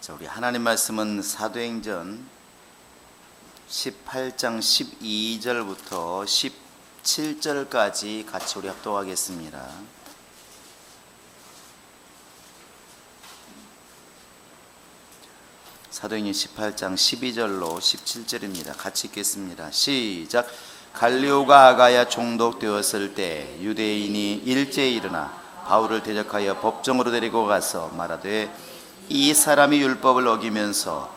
우리 하나님 말씀은 사도행전 18장 12절부터 17절까지 같이 우리 합독하겠습니다. 사도행전 18장 12절로 17절입니다. 같이 읽겠습니다. 시작. 갈리오가 아가야 총독되었을 때 유대인이 일제에 일어나 바울을 대적하여 법정으로 데리고 가서 말하되 이 사람이 율법을 어기면서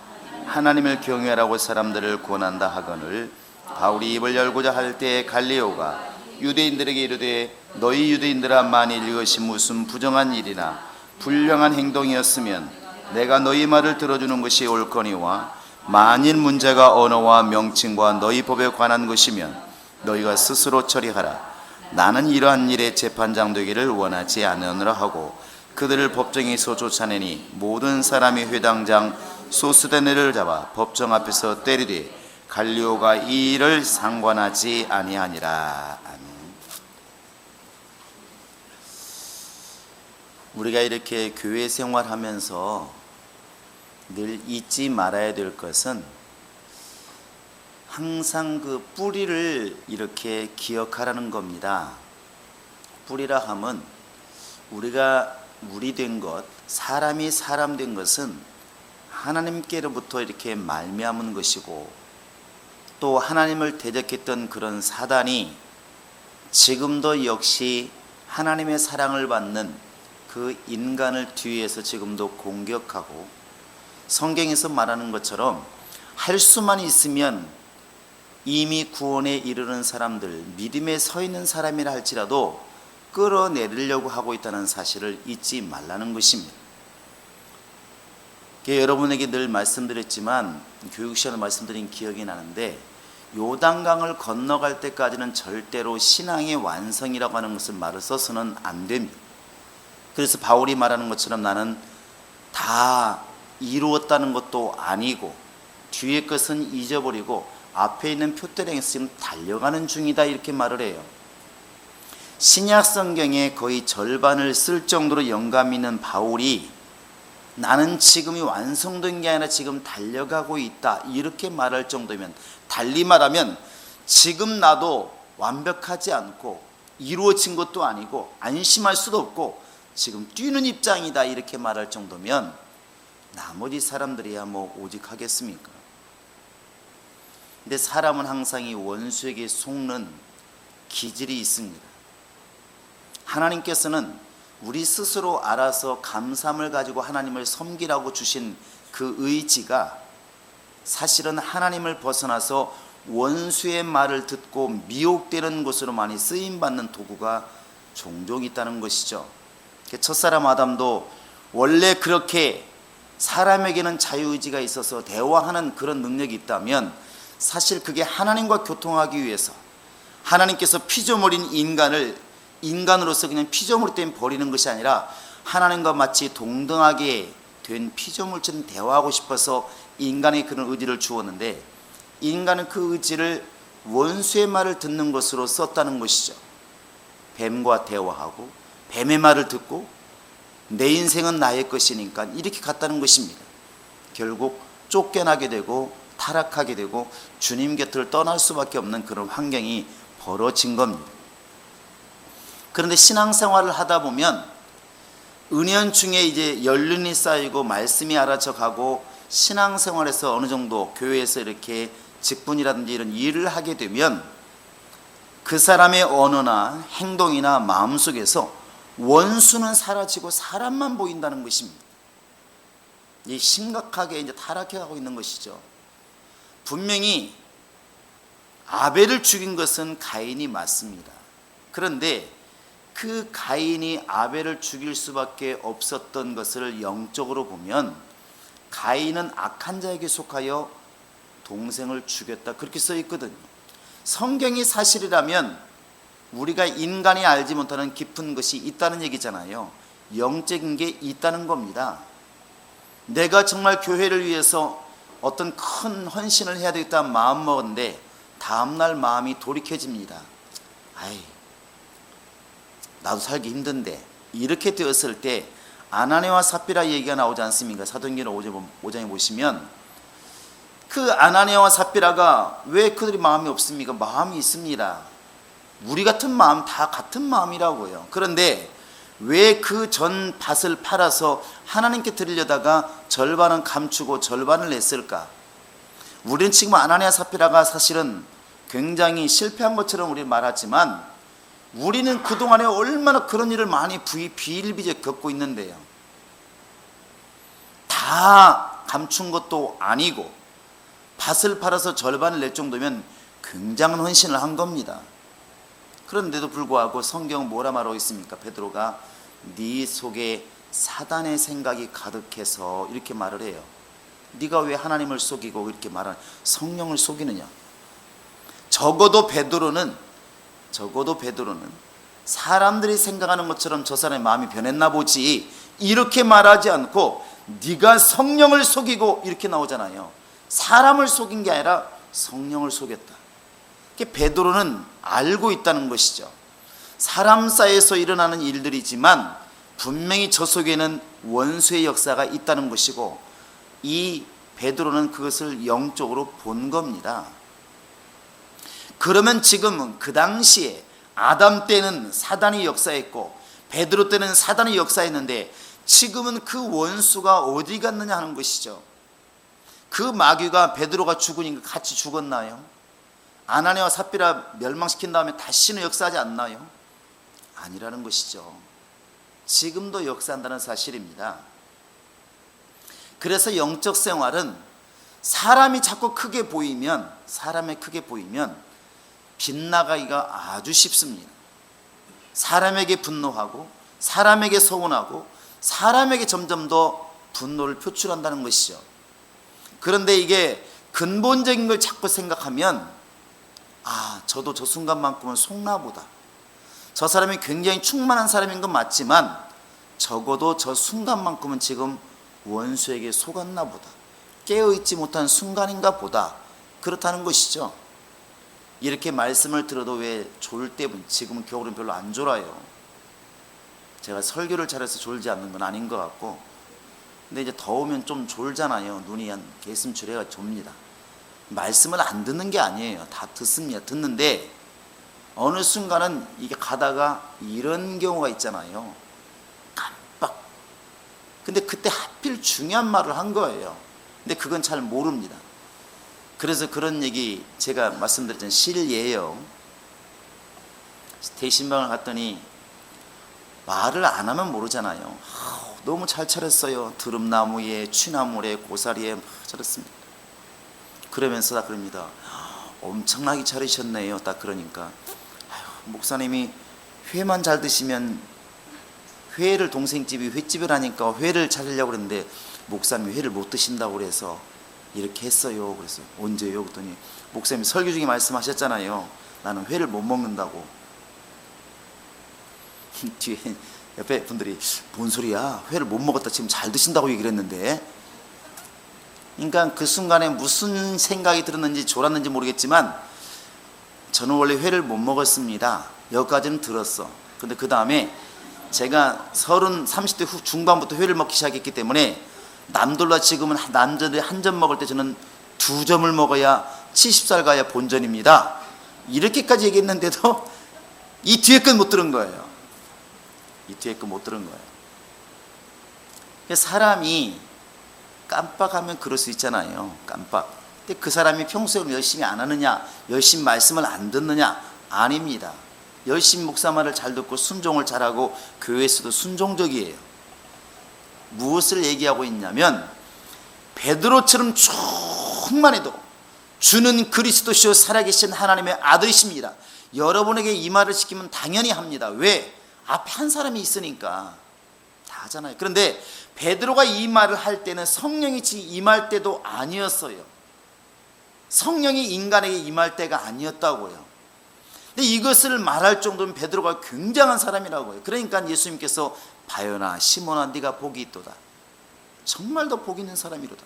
하나님을 경외하라고 사람들을 권한다 하거늘 바울이 입을 열고자 할 때 갈리오가 유대인들에게 이르되 너희 유대인들아 만일 이것이 무슨 부정한 일이나 불량한 행동이었으면 내가 너희 말을 들어주는 것이 옳거니와 만일 문제가 언어와 명칭과 너희 법에 관한 것이면 너희가 스스로 처리하라. 나는 이러한 일에 재판장 되기를 원하지 않으노라 하고 그들을 법정에서 쫓아내니 모든 사람이 회당장 소스데네를 잡아 법정 앞에서 때리되 갈리오가 이 일을 상관하지 아니하니라. 아멘. 우리가 이렇게 교회 생활하면서 늘 잊지 말아야 될 것은 항상 그 뿌리를 이렇게 기억하라는 겁니다. 뿌리라 하면 우리가 물이 된 것, 사람이 사람 된 것은 하나님께로부터 이렇게 말미암은 것이고 또 하나님을 대적했던 그런 사단이 지금도 역시 하나님의 사랑을 받는 그 인간을 뒤에서 지금도 공격하고 성경에서 말하는 것처럼 할 수만 있으면 이미 구원에 이르는 사람들, 믿음에 서 있는 사람이라 할지라도 끌어내리려고 하고 있다는 사실을 잊지 말라는 것입니다. 여러분에게 늘 말씀드렸지만 교육 시간에 말씀드린 기억이 나는데 요단강을 건너갈 때까지는 절대로 신앙의 완성이라고 하는 것을 말을 써서는 안 됩니다. 그래서 바울이 말하는 것처럼 나는 다 이루었다는 것도 아니고 뒤의 것은 잊어버리고 앞에 있는 표대령에서 지금 달려가는 중이다 이렇게 말을 해요. 신약 성경의 거의 절반을 쓸 정도로 영감 있는 바울이 나는 지금이 완성된 게 아니라 지금 달려가고 있다 이렇게 말할 정도면, 달리 말하면 지금 나도 완벽하지 않고 이루어진 것도 아니고 안심할 수도 없고 지금 뛰는 입장이다 이렇게 말할 정도면 나머지 사람들이야 뭐 오직 하겠습니까? 근데 사람은 항상 이 원수에게 속는 기질이 있습니다. 하나님께서는 우리 스스로 알아서 감사함을 가지고 하나님을 섬기라고 주신 그 의지가 사실은 하나님을 벗어나서 원수의 말을 듣고 미혹되는 것으로 많이 쓰임받는 도구가 종종 있다는 것이죠. 첫사람 아담도 원래 그렇게 사람에게는 자유의지가 있어서 대화하는 그런 능력이 있다면 사실 그게 하나님과 교통하기 위해서 하나님께서 피조물인 인간으로서 그냥 피조물 때문에 버리는 것이 아니라 하나님과 마치 동등하게 된 피조물처럼 대화하고 싶어서 인간의 그런 의지를 주었는데 인간은 그 의지를 원수의 말을 듣는 것으로 썼다는 것이죠. 뱀과 대화하고 뱀의 말을 듣고 내 인생은 나의 것이니까 이렇게 갔다는 것입니다. 결국 쫓겨나게 되고 타락하게 되고 주님 곁을 떠날 수밖에 없는 그런 환경이 벌어진 겁니다. 그런데 신앙생활을 하다 보면 은연중에 이제 연륜이 쌓이고 말씀이 알아져 가고 신앙생활에서 어느 정도 교회에서 이렇게 직분이라든지 이런 일을 하게 되면 그 사람의 언어나 행동이나 마음속에서 원수는 사라지고 사람만 보인다는 것입니다. 이 심각하게 이제 타락해가고 있는 것이죠. 분명히 아벨을 죽인 것은 가인이 맞습니다. 그런데 그 가인이 아벨을 죽일 수밖에 없었던 것을 영적으로 보면 가인은 악한 자에게 속하여 동생을 죽였다 그렇게 써 있거든요. 성경이 사실이라면 우리가 인간이 알지 못하는 깊은 것이 있다는 얘기잖아요. 영적인 게 있다는 겁니다. 내가 정말 교회를 위해서 어떤 큰 헌신을 해야 되겠다는 마음 먹었는데 다음날 마음이 돌이켜집니다. 아이 나도 살기 힘든데 이렇게 되었을 때 아나니아와 삽비라 얘기가 나오지 않습니까? 사도행전 5장에 보시면 그 아나니아와 삽비라가 왜 그들이 마음이 없습니까? 마음이 있습니다. 우리 같은 마음, 다 같은 마음이라고요. 그런데 왜 그 전 밭을 팔아서 하나님께 드리려다가 절반은 감추고 절반을 냈을까? 우리는 지금 아나니아 삽비라가 사실은 굉장히 실패한 것처럼 우리는 말하지만 우리는 그동안에 얼마나 그런 일을 많이 비일비재 겪고 있는데요. 다 감춘 것도 아니고 밭을 팔아서 절반을 낼 정도면 굉장한 헌신을 한 겁니다. 그런데도 불구하고 성경은 뭐라 말하고 있습니까? 베드로가 네 속에 사단의 생각이 가득해서 이렇게 말을 해요. 네가 왜 하나님을 속이고 이렇게 말하는 성령을 속이느냐? 적어도 베드로는 사람들이 생각하는 것처럼 저 사람의 마음이 변했나 보지 이렇게 말하지 않고 네가 성령을 속이고 이렇게 나오잖아요. 사람을 속인 게 아니라 성령을 속였다. 베드로는 알고 있다는 것이죠. 사람 사이에서 일어나는 일들이지만 분명히 저 속에는 원수의 역사가 있다는 것이고 이 베드로는 그것을 영적으로 본 겁니다. 그러면 지금은 그 당시에 아담 때는 사단이 역사했고 베드로 때는 사단이 역사했는데 지금은 그 원수가 어디 갔느냐 하는 것이죠. 그 마귀가 베드로가 죽으니까 같이 죽었나요? 아나니아와 삽비라 멸망시킨 다음에 다시는 역사하지 않나요? 아니라는 것이죠. 지금도 역사한다는 사실입니다. 그래서 영적 생활은 사람이 자꾸 크게 보이면 빗나가기가 아주 쉽습니다. 사람에게 분노하고 사람에게 서운하고 사람에게 점점 더 분노를 표출한다는 것이죠. 그런데 이게 근본적인 걸 자꾸 생각하면 저도 저 순간만큼은 속나보다. 저 사람이 굉장히 충만한 사람인 건 맞지만 적어도 저 순간만큼은 지금 원수에게 속았나 보다. 깨어있지 못한 순간인가 보다. 그렇다는 것이죠. 이렇게 말씀을 들어도 왜 졸 때, 지금은 겨울은 별로 안 졸아요. 제가 설교를 잘해서 졸지 않는 건 아닌 것 같고, 근데 이제 더우면 좀 졸잖아요. 눈이 한 개슴츠레가 좁니다. 말씀을 안 듣는 게 아니에요. 다 듣습니다. 듣는데 어느 순간은 이게 가다가 이런 경우가 있잖아요. 깜빡. 근데 그때 하필 중요한 말을 한 거예요. 근데 그건 잘 모릅니다. 그래서 그런 얘기 제가 말씀드렸잖아요. 실예예요. 대신방을 갔더니 말을 안 하면 모르잖아요. 너무 잘 차렸어요. 드럼나무에 취나물에 고사리에 차렸습니다. 그러면서 다 그럽니다. 엄청나게 차리셨네요. 딱 그러니까 목사님이 회만 잘 드시면 회를 동생집이 횟집을 하니까 회를 차리려고 그랬는데 목사님이 회를 못 드신다고 그래서 이렇게 했어요. 그래서 언제요? 그랬더니 목사님이 설교 중에 말씀하셨잖아요. 나는 회를 못 먹는다고. 뒤에 옆에 분들이 뭔 소리야? 회를 못 먹었다 지금 잘 드신다고 얘기를 했는데. 그러니까 그 순간에 무슨 생각이 들었는지 졸았는지 모르겠지만 저는 원래 회를 못 먹었습니다. 여기까지는 들었어. 근데 그 다음에 제가 30대 중반부터 회를 먹기 시작했기 때문에 남들과 지금은 남자들이 한 점 먹을 때 저는 2점을 먹어야 70살 가야 본전입니다. 이렇게까지 얘기했는데도 이 뒤에 건 못 들은 거예요. 사람이 깜빡하면 그럴 수 있잖아요. 깜빡. 근데 그 사람이 평소에 열심히 안 하느냐, 열심히 말씀을 안 듣느냐? 아닙니다. 열심히 목사 말을 잘 듣고 순종을 잘하고 교회에서도 순종적이에요. 무엇을 얘기하고 있냐면 베드로처럼 충만해도 주는 그리스도시요 살아계신 하나님의 아들이십니다. 여러분에게 이 말을 시키면 당연히 합니다. 왜? 앞에 한 사람이 있으니까 다 하잖아요. 그런데 베드로가 이 말을 할 때는 성령이 임할 때도 아니었어요. 성령이 인간에게 임할 때가 아니었다고요. 근데 이것을 말할 정도면 베드로가 굉장한 사람이라고요. 그러니까 예수님께서 바요나 시몬아 네가 복이 있도다. 정말 더 복 있는 사람이로다.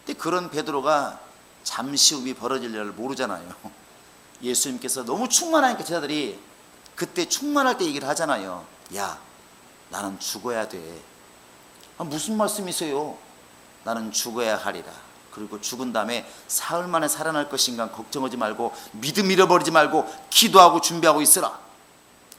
근데 그런 베드로가 잠시 후에 벌어질 일을 모르잖아요. 예수님께서 너무 충만하니까 제자들이 그때 충만할 때 얘기를 하잖아요. 야, 나는 죽어야 돼. 무슨 말씀이세요? 나는 죽어야 하리라. 그리고 죽은 다음에 사흘 만에 살아날 것인가 걱정하지 말고 믿음 잃어버리지 말고 기도하고 준비하고 있으라.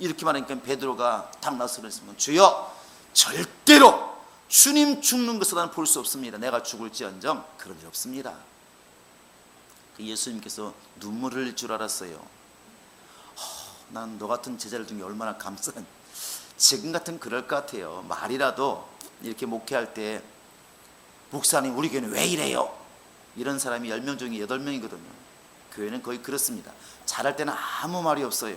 이렇게 말하니까 베드로가 딱 나서서 주여, 절대로 주님 죽는 것을 나는 볼 수 없습니다. 내가 죽을지언정 그런 일 없습니다. 예수님께서 눈물을 흘릴 줄 알았어요. 난 너 같은 제자를 둔 게 얼마나 감사한, 지금 같은 그럴 것 같아요. 말이라도 이렇게 목회할 때 목사님 우리 교회는 왜 이래요? 이런 사람이 10명 중에 8명이거든요. 교회는 거의 그렇습니다. 잘할 때는 아무 말이 없어요.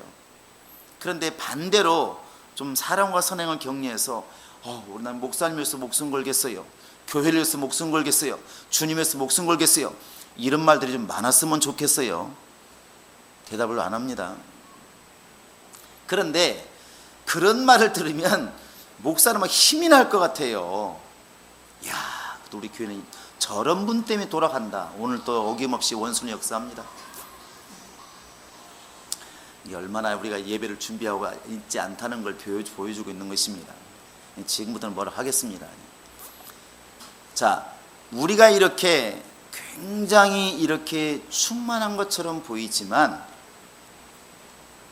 그런데 반대로 좀 사랑과 선행을 격려해서 난 목사님에서 목숨 걸겠어요. 교회를 위해서 목숨 걸겠어요. 주님에서 목숨 걸겠어요. 이런 말들이 좀 많았으면 좋겠어요. 대답을 안 합니다. 그런데 그런 말을 들으면 목사는 막 힘이 날 것 같아요. 야, 우리 교회는 저런 분 때문에 돌아간다. 오늘 또 어김없이 원수는 역사합니다. 얼마나 우리가 예배를 준비하고 있지 않다는 걸 보여주고 있는 것입니다. 지금부터는 뭐라 하겠습니다. 자, 우리가 이렇게 굉장히 이렇게 충만한 것처럼 보이지만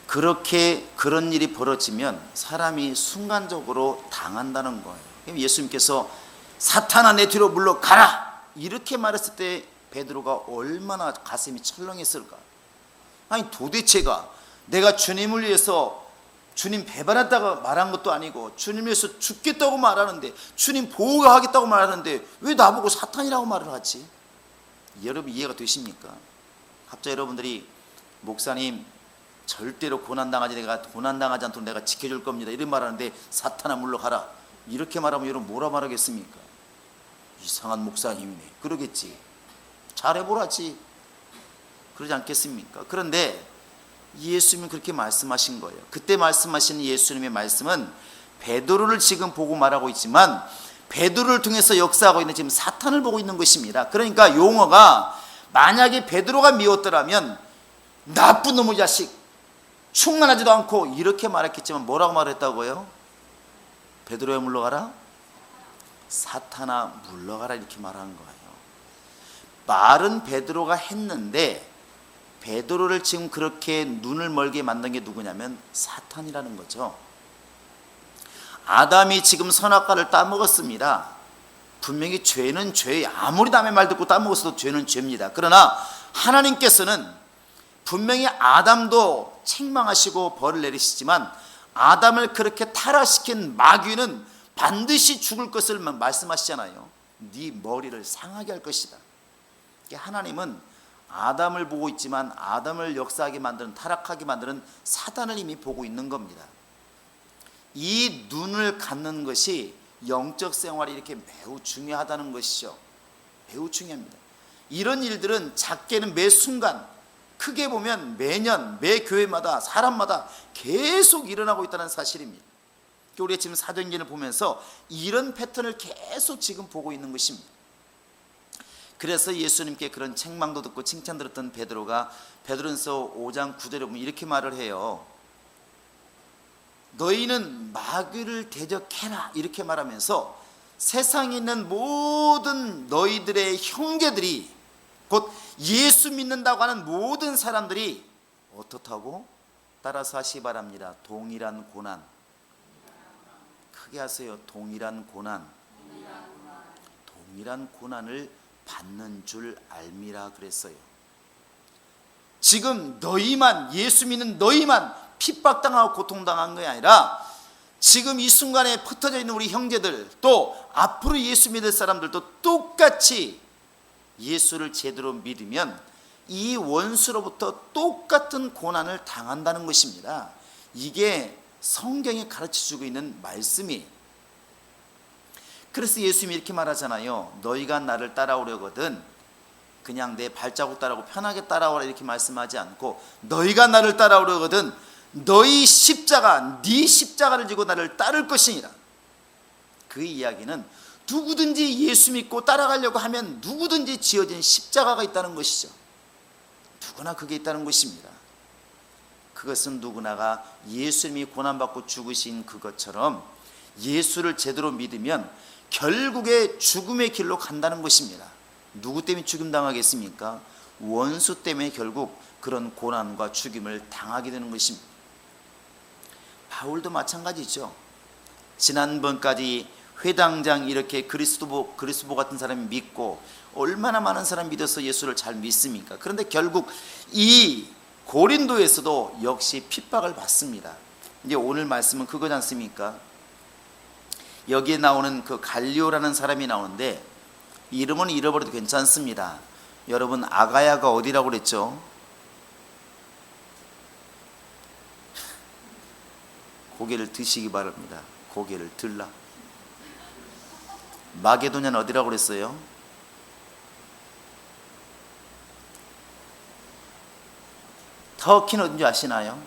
그런 일이 벌어지면 사람이 순간적으로 당한다는 거예요. 예수님께서 사탄아 내 뒤로 물러가라 이렇게 말했을 때 베드로가 얼마나 가슴이 철렁했을까. 아니 도대체가 내가 주님을 위해서 주님 배반했다고 말한 것도 아니고 주님 위해서 죽겠다고 말하는데 주님 보호가 하겠다고 말하는데 왜 나보고 사탄이라고 말을 하지? 여러분 이해가 되십니까? 갑자기 여러분들이 목사님 절대로 고난당하지 않도록 내가 지켜줄 겁니다 이런 말하는데 사탄아 물러가라 이렇게 말하면 여러분 뭐라 말하겠습니까? 이상한 목사님이네 그러겠지. 잘해보라지 그러지 않겠습니까? 그런데 예수님은 그렇게 말씀하신 거예요. 그때 말씀하신 예수님의 말씀은 베드로를 지금 보고 말하고 있지만 베드로를 통해서 역사하고 있는 지금 사탄을 보고 있는 것입니다. 그러니까 용어가 만약에 베드로가 미웠더라면 나쁜 놈의 자식 충만하지도 않고 이렇게 말했겠지만 뭐라고 말했다고요? 베드로야 물러가라? 사탄아 물러가라 이렇게 말한 거예요. 말은 베드로가 했는데 베드로를 지금 그렇게 눈을 멀게 만든 게 누구냐면 사탄이라는 거죠. 아담이 지금 선악과를 따먹었습니다. 분명히 죄는 죄, 아무리 남의 말 듣고 따먹었어도 죄는 죄입니다. 그러나 하나님께서는 분명히 아담도 책망하시고 벌을 내리시지만 아담을 그렇게 타락시킨 마귀는 반드시 죽을 것을 말씀하시잖아요. 네 머리를 상하게 할 것이다. 하나님은 아담을 보고 있지만 아담을 역사하게 만드는 타락하게 만드는 사단을 이미 보고 있는 겁니다. 이 눈을 갖는 것이 영적 생활이 이렇게 매우 중요하다는 것이죠. 매우 중요합니다. 이런 일들은 작게는 매 순간 크게 보면 매년 매 교회마다 사람마다 계속 일어나고 있다는 사실입니다. 우리가 지금 사도행전을 보면서 이런 패턴을 계속 지금 보고 있는 것입니다. 그래서 예수님께 그런 책망도 듣고 칭찬 들었던 베드로가 베드로전서 5장 9절에 보면 이렇게 말을 해요. 너희는 마귀를 대적해라 이렇게 말하면서 세상에 있는 모든 너희들의 형제들이 곧 예수 믿는다고 하는 모든 사람들이 어떻다고? 따라서 하시기 바랍니다. 동일한 고난. 크게 하세요. 동일한 고난. 동일한 고난을 받는 줄 알미라 그랬어요. 지금 너희만 예수 믿는 너희만 핍박당하고 고통당한 것이 아니라 지금 이 순간에 흩어져 있는 우리 형제들 또 앞으로 예수 믿을 사람들도 똑같이 예수를 제대로 믿으면 이 원수로부터 똑같은 고난을 당한다는 것입니다. 이게 성경이 가르쳐주고 있는 말씀이. 그래서 예수님이 이렇게 말하잖아요. 너희가 나를 따라오려거든 그냥 내 발자국 따라오고 편하게 따라오라 이렇게 말씀하지 않고 너희가 나를 따라오려거든 너희 십자가 네 십자가를 지고 나를 따를 것이니라. 그 이야기는 누구든지 예수 믿고 따라가려고 하면 누구든지 지어진 십자가가 있다는 것이죠. 누구나 그게 있다는 것입니다. 그것은 누구나가 예수님이 고난받고 죽으신 그것처럼 예수를 제대로 믿으면 결국에 죽음의 길로 간다는 것입니다. 누구 때문에 죽임 당하겠습니까? 원수 때문에 결국 그런 고난과 죽임을 당하게 되는 것입니다. 바울도 마찬가지죠. 지난번까지 회당장 이렇게 그리스도 같은 사람이 믿고 얼마나 많은 사람이 믿어서 예수를 잘 믿습니까? 그런데 결국 이 고린도에서도 역시 핍박을 받습니다. 이제 오늘 말씀은 그거지 않습니까? 여기에 나오는 그 갈리오라는 사람이 나오는데 이름은 잃어버려도 괜찮습니다. 여러분, 아가야가 어디라고 그랬죠? 고개를 드시기 바랍니다. 고개를 들라. 마게도냐는 어디라고 그랬어요? 터키는 어딘지 아시나요?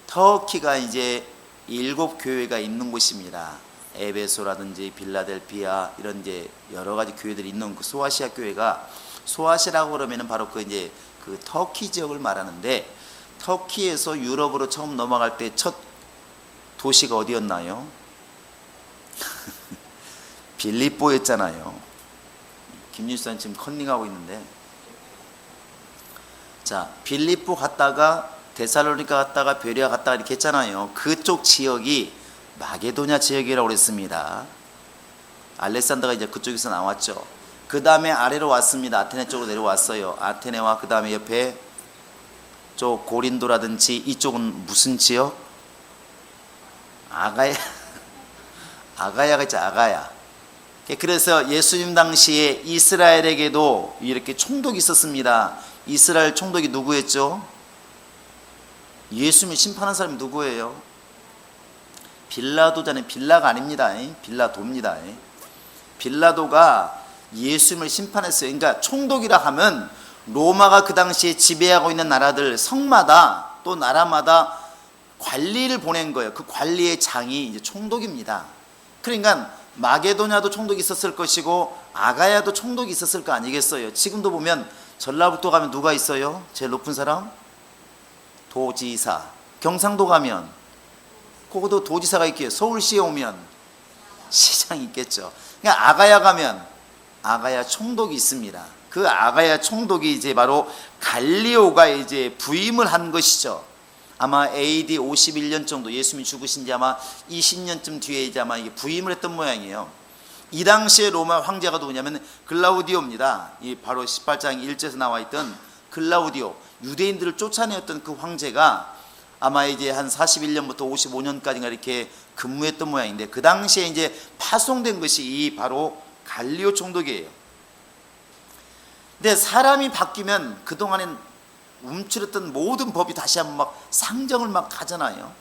터키가 이제 7교회가 있는 곳입니다. 에베소라든지 빌라델피아 이런 이제 여러 가지 교회들이 있는 그 소아시아 교회가, 소아시아라고 그러면은 바로 그 이제 그 터키 지역을 말하는데, 터키에서 유럽으로 처음 넘어갈 때 첫 도시가 어디였나요? 빌립보였잖아요. 김유선 지금 컨닝하고 있는데, 자, 빌립보 갔다가 데살로니가 갔다가 베레아 갔다가 이렇게 했잖아요. 그쪽 지역이 마게도냐 지역이라고 그랬습니다. 알렉산더가 이제 그쪽에서 나왔죠. 그 다음에 아래로 왔습니다. 아테네 쪽으로 내려왔어요. 아테네와 그 다음에 옆에 쪽 고린도라든지 이쪽은 무슨 지역? 아가야. 아가야가 있죠. 아가야. 그래서 예수님 당시에 이스라엘에게도 이렇게 총독이 있었습니다. 이스라엘 총독이 누구였죠? 예수님을 심판한 사람이 누구예요? 빌라도잖아요. 빌라가 아닙니다. 빌라도입니다. 빌라도가 예수님을 심판했어요. 그러니까 총독이라 하면 로마가 그 당시에 지배하고 있는 나라들 성마다 또 나라마다 관리를 보낸 거예요. 그 관리의 장이 이제 총독입니다. 그러니까 마게도냐도 총독이 있었을 것이고 아가야도 총독이 있었을 거 아니겠어요? 지금도 보면 전라북도 가면 누가 있어요? 제일 높은 사람? 도지사. 경상도 가면 그것도 도지사가 있겠죠. 서울시에 오면 시장이 있겠죠. 그러니까 아가야 가면 아가야 총독이 있습니다. 그 아가야 총독이 이제 바로 갈리오가 이제 부임을 한 것이죠. 아마 AD 51년 정도, 예수님이 죽으신 지 아마 20년쯤 뒤에 이제 아마 이게 부임을 했던 모양이에요. 이 당시에 로마 황제가 누구냐면 글라우디오입니다. 이 바로 18장 1절에서 나와 있던 글라우디오, 유대인들을 쫓아내었던 그 황제가 아마 이제 한 41년부터 55년까지가 이렇게 근무했던 모양인데, 그 당시에 이제 파송된 것이 이 바로 갈리오 총독이에요. 근데 사람이 바뀌면 그동안엔 움츠렸던 모든 법이 다시 한번 막 상정을 막 가잖아요.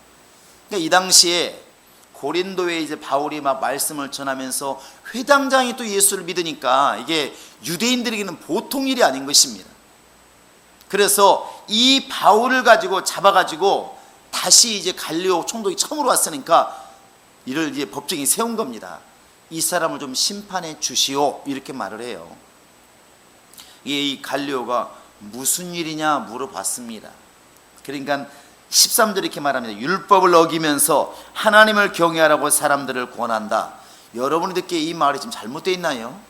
그러니까 이 당시에 고린도에 이제 바울이 막 말씀을 전하면서 회당장이 또 예수를 믿으니까 이게 유대인들에게는 보통 일이 아닌 것입니다. 그래서 이 바울을 가지고 잡아가지고 다시 이제 갈리오 총독이 처음으로 왔으니까 이를 이제 법정에 세운 겁니다. 이 사람을 좀 심판해 주시오, 이렇게 말을 해요. 이 갈리오가 무슨 일이냐 물어봤습니다. 그러니까 13절 이렇게 말합니다. 율법을 어기면서 하나님을 경외하라고 사람들을 권한다. 여러분이 듣기에 이 말이 지금 잘못되어 있나요?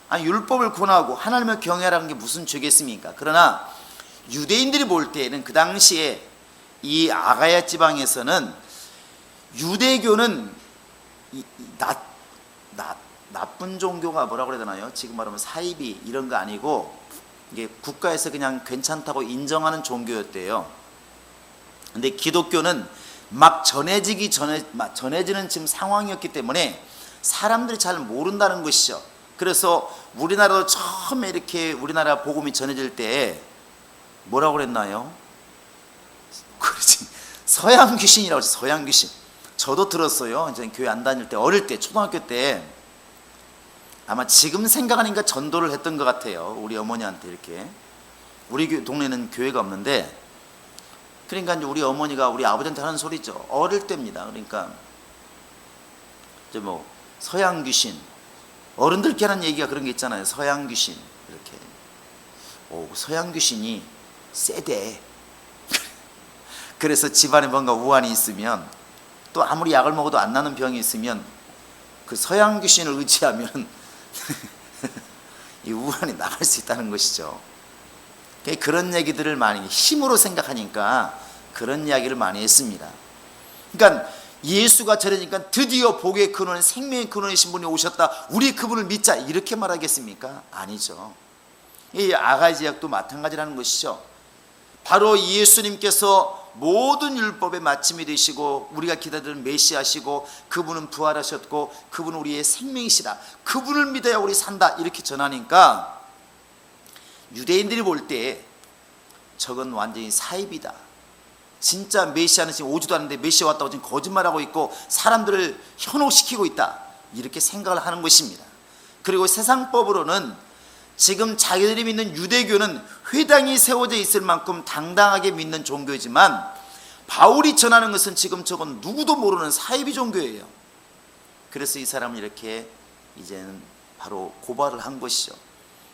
아니, 율법을 권하고 하나님을 경외하라는 게 무슨 죄겠습니까? 그러나 유대인들이 볼 때에는 그 당시에 이 아가야 지방에서는 유대교는 나쁜 종교가 뭐라고 그래야 되나요? 지금 말하면 사이비 이런 거 아니고 이게 국가에서 그냥 괜찮다고 인정하는 종교였대요. 근데 기독교는 막 전해지는 지금 상황이었기 때문에 사람들이 잘 모른다는 것이죠. 그래서 우리나라도 처음에 이렇게 우리나라 복음이 전해질 때 뭐라고 그랬나요? 그렇지, 서양 귀신이라고 했어요. 서양 귀신. 저도 들었어요. 이제 교회 안 다닐 때, 어릴 때, 초등학교 때 아마 지금 생각하니까 전도를 했던 것 같아요. 우리 어머니한테 이렇게. 우리 동네는 교회가 없는데, 그러니까 이제 우리 어머니가 우리 아버지한테 하는 소리죠. 어릴 때입니다. 그러니까 이제 뭐 서양 귀신, 어른들께 하는 얘기가 그런 게 있잖아요. 서양 귀신 이렇게. 오, 서양 귀신이 세대. 그래서 집안에 뭔가 우환이 있으면 또 아무리 약을 먹어도 안 나는 병이 있으면 그 서양 귀신을 의지하면 이 우울함이 나갈 수 있다는 것이죠. 그런 얘기들을 많이 힘으로 생각하니까 그런 이야기를 많이 했습니다. 그러니까 예수가 저러니까 드디어 복의 근원, 생명의 근원이신 분이 오셨다, 우리 그분을 믿자, 이렇게 말하겠습니까? 아니죠. 이 아가야 제약도 마찬가지라는 것이죠. 바로 예수님께서 모든 율법의 마침이 되시고 우리가 기다리는 메시아시고 그분은 부활하셨고 그분은 우리의 생명이시다, 그분을 믿어야 우리 산다, 이렇게 전하니까 유대인들이 볼 때 저건 완전히 사입이다, 진짜 메시아는 지금 오지도 않는데 메시아 왔다고 지금 거짓말하고 있고 사람들을 현혹시키고 있다, 이렇게 생각을 하는 것입니다. 그리고 세상법으로는 지금 자기들이 믿는 유대교는 회당이 세워져 있을 만큼 당당하게 믿는 종교이지만 바울이 전하는 것은 지금 저건 누구도 모르는 사이비 종교예요. 그래서 이 사람은 이렇게 이제는 바로 고발을 한 것이죠.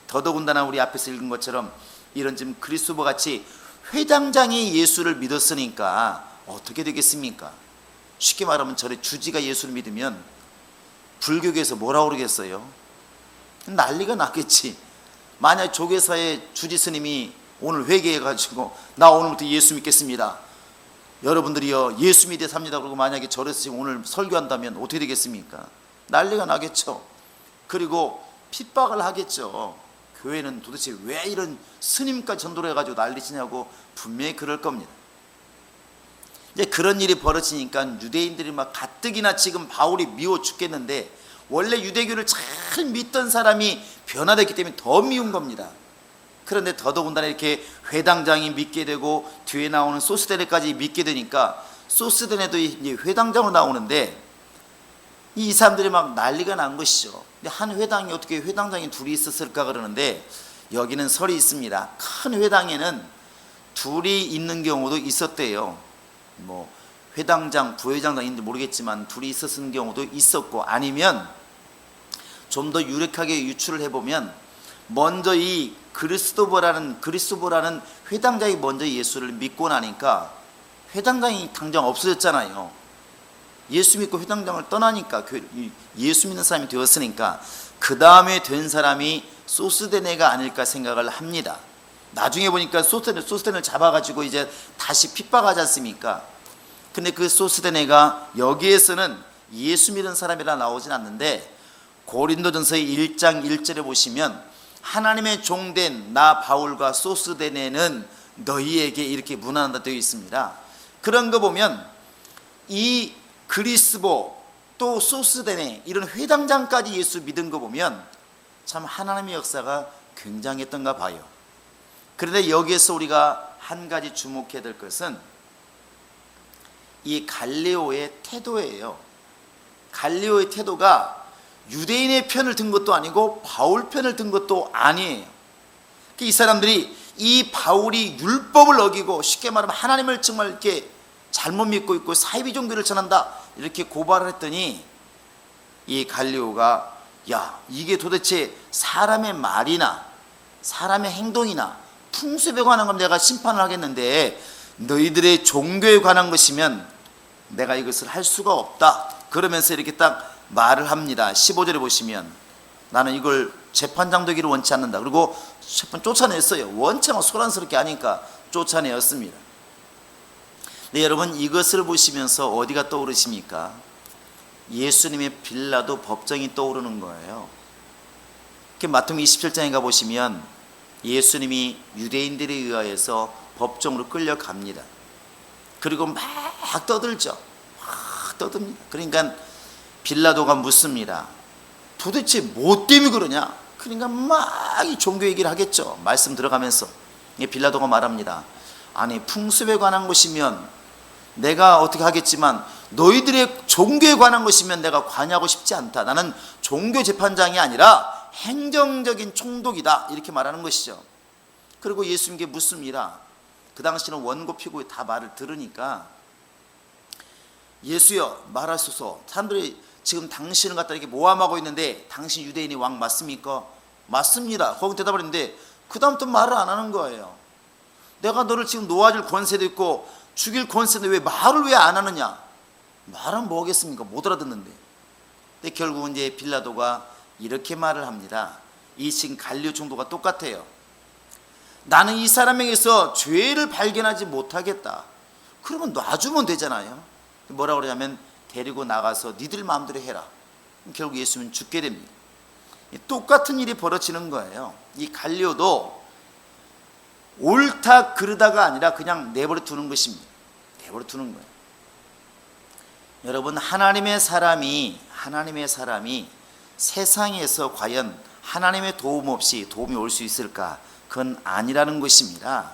더더군다나 우리 앞에서 읽은 것처럼 이런 지금 그리스도와 같이 회당장이 예수를 믿었으니까 어떻게 되겠습니까? 쉽게 말하면 저의 주지가 예수를 믿으면 불교계에서 뭐라고 그러겠어요? 난리가 나겠지. 만약 조계사의 주지 스님이 오늘 회개해가지고 나 오늘부터 예수 믿겠습니다, 여러분들이요 예수 믿어 삽니다, 그러고 만약에 절에서 지금 오늘 설교한다면 어떻게 되겠습니까? 난리가 나겠죠. 그리고 핍박을 하겠죠. 교회는 도대체 왜 이런 스님까지 전도를 해가지고 난리치냐고 분명히 그럴 겁니다. 이제 그런 일이 벌어지니까 유대인들이 막 가뜩이나 지금 바울이 미워 죽겠는데, 원래 유대교를 잘 믿던 사람이 변화됐기 때문에 더 미운 겁니다. 그런데 더더군다나 이렇게 회당장이 믿게 되고 뒤에 나오는 소스데네까지 믿게 되니까, 소스데네도 이제 회당장으로 나오는데 이 사람들이 막 난리가 난 것이죠. 근데 한 회당이 어떻게 회당장이 둘이 있었을까 그러는데, 여기는 설이 있습니다. 큰 회당에는 둘이 있는 경우도 있었대요. 뭐 회당장, 부회장장인지 모르겠지만 둘이 있었는 경우도 있었고, 아니면 좀 더 유력하게 유추를 해보면 먼저 이 그리스도보라는 회당장이 먼저 예수를 믿고 나니까 회당장이 당장 없어졌잖아요. 예수 믿고 회당장을 떠나니까 예수 믿는 사람이 되었으니까 그 다음에 된 사람이 소스데네가 아닐까 생각을 합니다. 나중에 보니까 소스데네를 잡아가지고 이제 다시 핍박하지 않습니까? 근데 그 소스데네가 여기에서는 예수 믿는 사람이라 나오진 않는데, 고린도전서의 1장 1절에 보시면 하나님의 종된 나 바울과 소스데네는 너희에게 이렇게 문안한다 되어 있습니다. 그런 거 보면 이 그리스보 또 소스데네 이런 회당장까지 예수 믿은 거 보면 참 하나님의 역사가 굉장했던가 봐요. 그런데 여기에서 우리가 한 가지 주목해야 될 것은 이 갈리오의 태도예요. 갈리오의 태도가 유대인의 편을 든 것도 아니고 바울 편을 든 것도 아니에요. 이 사람들이 이 바울이 율법을 어기고, 쉽게 말하면 하나님을 정말 이렇게 잘못 믿고 있고 사이비 종교를 전한다, 이렇게 고발을 했더니 이 갈리오가 야, 이게 도대체 사람의 말이나 사람의 행동이나 풍습에 관한 건 내가 심판을 하겠는데 너희들의 종교에 관한 것이면 내가 이것을 할 수가 없다, 그러면서 이렇게 딱 말을 합니다. 15절에 보시면 나는 이걸 재판장 되기를 원치 않는다, 그리고 재판 쫓아냈어요. 원체 막 소란스럽게 하니까 쫓아내었습니다. 네, 여러분 이것을 보시면서 어디가 떠오르십니까? 예수님의 빌라도 법정이 떠오르는 거예요. 마태복음 27장에 가보시면 예수님이 유대인들에 의하여서 법정으로 끌려갑니다. 그리고 막 떠들죠. 막 떠듭니다. 그러니까 빌라도가 묻습니다. 도대체 뭐 때문에 그러냐? 그러니까 막 이 종교 얘기를 하겠죠. 말씀 들어가면서 빌라도가 말합니다. 아니 풍습에 관한 것이면 내가 어떻게 하겠지만 너희들의 종교에 관한 것이면 내가 관여하고 싶지 않다. 나는 종교 재판장이 아니라 행정적인 총독이다, 이렇게 말하는 것이죠. 그리고 예수님께 묻습니다. 그 당시는 원고 피고 다 말을 들으니까 예수여 말하소서, 사람들이 지금 당신을 갖다 이렇게 모함하고 있는데 당신 유대인이 왕 맞습니까? 맞습니다. 거기 대답을 했는데 그 다음부터 말을 안 하는 거예요. 내가 너를 지금 놓아줄 권세도 있고 죽일 권세도 왜 말을 왜 안 하느냐? 말은 뭐겠습니까? 못 알아듣는데. 근데 결국은 이제 빌라도가 이렇게 말을 합니다. 이 지금 갈리오 총독과 똑같아요. 나는 이 사람에게서 죄를 발견하지 못하겠다. 그러면 놔주면 되잖아요. 뭐라고 그러냐면 데리고 나가서 니들 마음대로 해라. 결국 예수님은 죽게 됩니다. 똑같은 일이 벌어지는 거예요. 이 갈리오도 옳다 그르다가 아니라 그냥 내버려 두는 것입니다. 내버려 두는 거예요. 여러분, 하나님의 사람이 세상에서 과연 하나님의 도움 없이 도움이 올 수 있을까? 그건 아니라는 것입니다.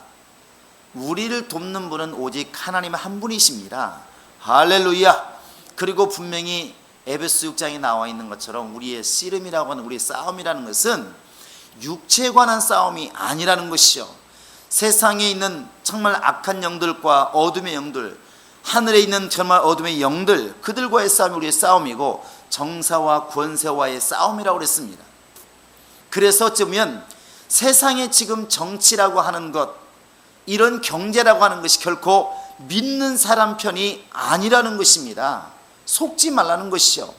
우리를 돕는 분은 오직 하나님 한 분이십니다. 할렐루야. 그리고 분명히 에베소 6장에 나와 있는 것처럼 우리의 씨름이라고 하는, 우리의 싸움이라는 것은 육체에 관한 싸움이 아니라는 것이죠. 세상에 있는 정말 악한 영들과 어둠의 영들, 하늘에 있는 정말 어둠의 영들, 그들과의 싸움이 우리의 싸움이고 정사와 권세와의 싸움이라고 그랬습니다. 그래서 어쩌면 세상에 지금 정치라고 하는 것, 이런 경제라고 하는 것이 결코 믿는 사람 편이 아니라는 것입니다. 속지 말라는 것이죠.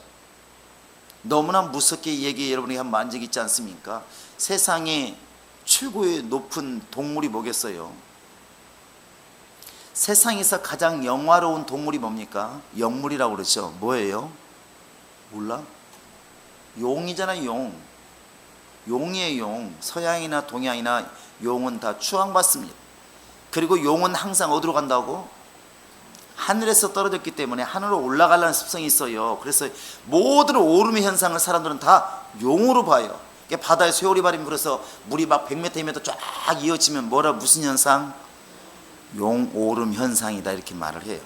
너무나 무섭게 얘기 여러분이 한번 한 적 있지 않습니까? 세상에 최고의 높은 동물이 뭐겠어요? 세상에서 가장 영화로운 동물이 뭡니까? 영물이라고 그러죠. 뭐예요? 몰라? 용이잖아요. 용. 용이에요. 용. 서양이나 동양이나 용은 다 추앙받습니다. 그리고 용은 항상 어디로 간다고? 하늘에서 떨어졌기 때문에 하늘로 올라가려는 습성이 있어요. 그래서 모든 오름의 현상을 사람들은 다 용으로 봐요. 바다에 쇠오리발이면, 그래서 물이 막 100m, 2m 쫙 이어지면 무슨 현상? 용 오름 현상이다, 이렇게 말을 해요.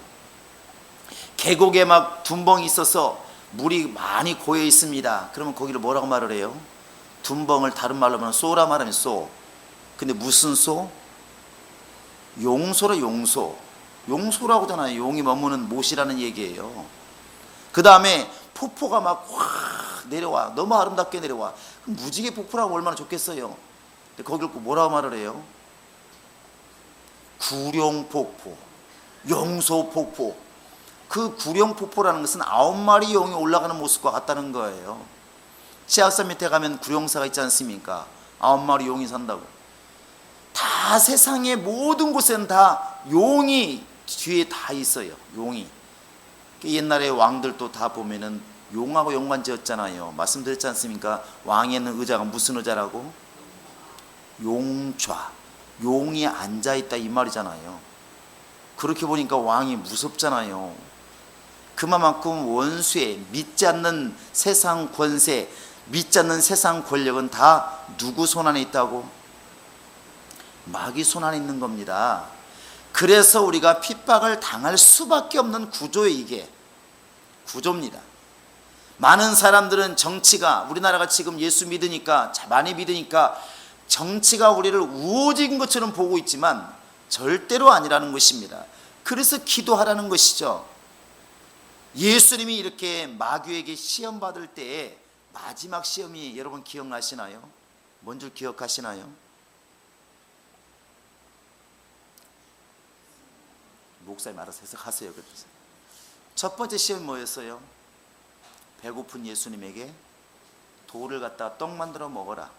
계곡에 막 둔벙이 있어서 물이 많이 고여 있습니다. 그러면 거기를 뭐라고 말을 해요? 둔벙을 다른 말로 하면 쏘라 말하면 쏘. 근데 무슨 쏘? 용소라, 용소. 용소라고 하잖아요. 용이 머무는 못이라는 얘기예요. 그 다음에 폭포가 막 확 내려와. 너무 아름답게 내려와. 무지개 폭포라고 얼마나 좋겠어요. 근데 거기를 뭐라고 말을 해요? 구룡폭포, 용소폭포. 그 구룡폭포라는 것은 9마리 용이 올라가는 모습과 같다는 거예요. 치악산 밑에 가면 구룡사가 있지 않습니까? 9마리 용이 산다고. 다 세상의 모든 곳에는 다 용이 뒤에 다 있어요. 용이. 옛날에 왕들도 다 보면은 용하고 용만 지었잖아요. 말씀드렸지 않습니까? 왕에는 의자가 무슨 의자라고? 용좌. 용이 앉아있다, 이 말이잖아요. 그렇게 보니까 왕이 무섭잖아요. 그만큼 원수의 믿지 않는 세상 권세, 믿지 않는 세상 권력은 다 누구 손안에 있다고? 마귀 손안에 있는 겁니다. 그래서 우리가 핍박을 당할 수밖에 없는 구조예요. 이게 구조입니다. 많은 사람들은 정치가, 우리나라가 지금 예수 믿으니까, 많이 믿으니까 정치가 우리를 우호적인 것처럼 보고 있지만 절대로 아니라는 것입니다. 그래서 기도하라는 것이죠. 예수님이 이렇게 마귀에게 시험 받을 때에 마지막 시험이 여러분 기억나시나요? 뭔 줄 기억하시나요? 목사님 알아서 해석하세요. 첫 번째 시험이 뭐였어요? 배고픈 예수님에게 돌을 갖다가 떡 만들어 먹어라.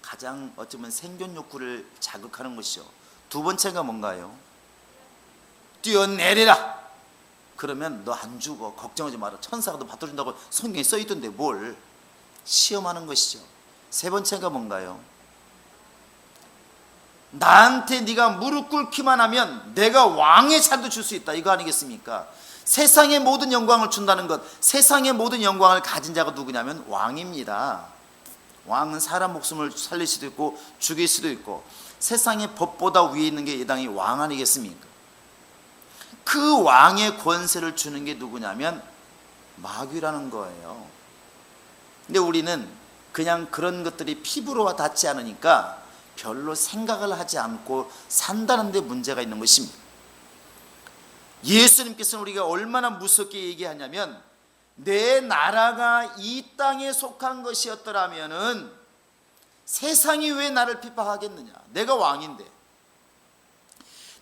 가장 어쩌면 생존 욕구를 자극하는 것이죠. 두 번째가 뭔가요? 뛰어내리라. 그러면 너 안 죽어, 걱정하지 마라, 천사가 너 받아준다고 성경에 써있던데 뭘. 시험하는 것이죠. 세 번째가 뭔가요? 나한테 네가 무릎 꿇기만 하면 내가 왕의 자리도 줄 수 있다, 이거 아니겠습니까? 세상의 모든 영광을 준다는 것, 세상의 모든 영광을 가진 자가 누구냐면 왕입니다. 왕은 사람 목숨을 살릴 수도 있고 죽일 수도 있고, 세상의 법보다 위에 있는 게 이 땅의 왕 아니겠습니까? 그 왕의 권세를 주는 게 누구냐면 마귀라는 거예요. 근데 우리는 그냥 그런 것들이 피부로 와 닿지 않으니까 별로 생각을 하지 않고 산다는 데 문제가 있는 것입니다. 예수님께서는 우리가 얼마나 무섭게 얘기하냐면, 내 나라가 이 땅에 속한 것이었더라면은 세상이 왜 나를 핍박하겠느냐? 내가 왕인데.